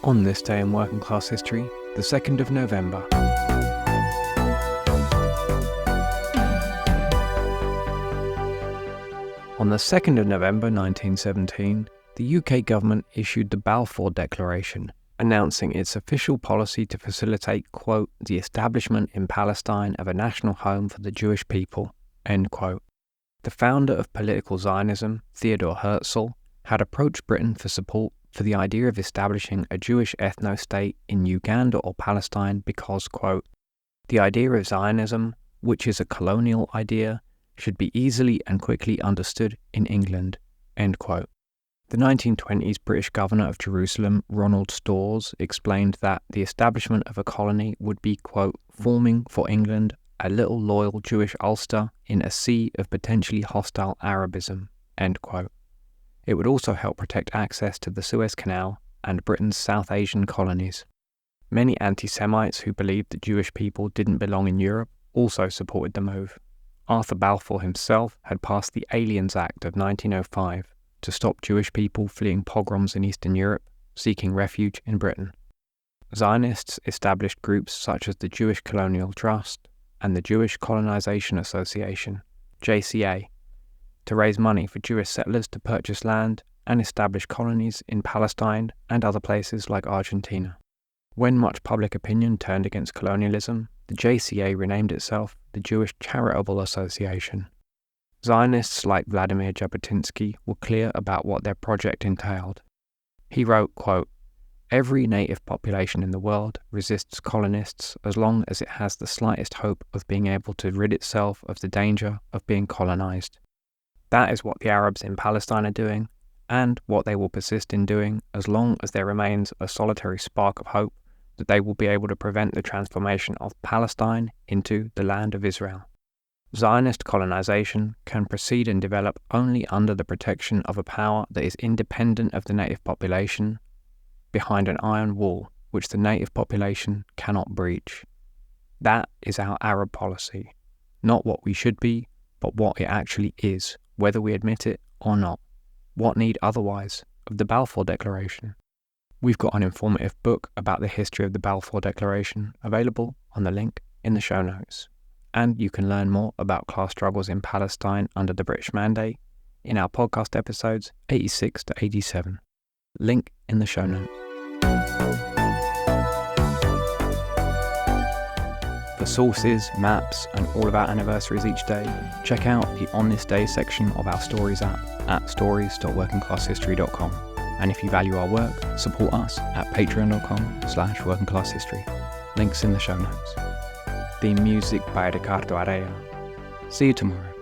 On this day in working class history, the 2nd of November. On the 2nd of November 1917, the UK government issued the Balfour Declaration, announcing its official policy to facilitate, quote, the establishment in Palestine of a national home for the Jewish people, end quote. The founder of political Zionism, Theodor Herzl, had approached Britain for support for the idea of establishing a Jewish ethno-state in Uganda or Palestine because, quote, the idea of Zionism, which is a colonial idea, should be easily and quickly understood in England, end quote. The 1920s British governor of Jerusalem, Ronald Storrs, explained that the establishment of a colony would be, quote, forming for England a little loyal Jewish Ulster in a sea of potentially hostile Arabism, end quote. It would also help protect access to the Suez Canal and Britain's South Asian colonies. Many anti-Semites who believed that Jewish people didn't belong in Europe also supported the move. Arthur Balfour himself had passed the Aliens Act of 1905 to stop Jewish people fleeing pogroms in Eastern Europe, seeking refuge in Britain. Zionists established groups such as the Jewish Colonial Trust and the Jewish Colonization Association, JCA, to raise money for Jewish settlers to purchase land and establish colonies in Palestine and other places like Argentina. When much public opinion turned against colonialism, the JCA renamed itself the Jewish Charitable Association. Zionists like Vladimir Jabotinsky were clear about what their project entailed. He wrote, quote, every native population in the world resists colonists as long as it has the slightest hope of being able to rid itself of the danger of being colonized. That is what the Arabs in Palestine are doing, and what they will persist in doing as long as there remains a solitary spark of hope that they will be able to prevent the transformation of Palestine into the land of Israel. Zionist colonization can proceed and develop only under the protection of a power that is independent of the native population, behind an iron wall which the native population cannot breach. That is our Arab policy, not what we should be, but what it actually is, whether we admit it or not. What need otherwise of the Balfour Declaration? We've got an informative book about the history of the Balfour Declaration available on the link in the show notes. And you can learn more about class struggles in Palestine under the British Mandate in our podcast episodes 86 to 87. Link in the show notes. For sources, maps, and all of our anniversaries each day, check out the On This Day section of our Stories app at stories.workingclasshistory.com. And if you value our work, support us at patreon.com/workingclasshistory. Links in the show notes. Theme music by Ricardo Araya. See you tomorrow.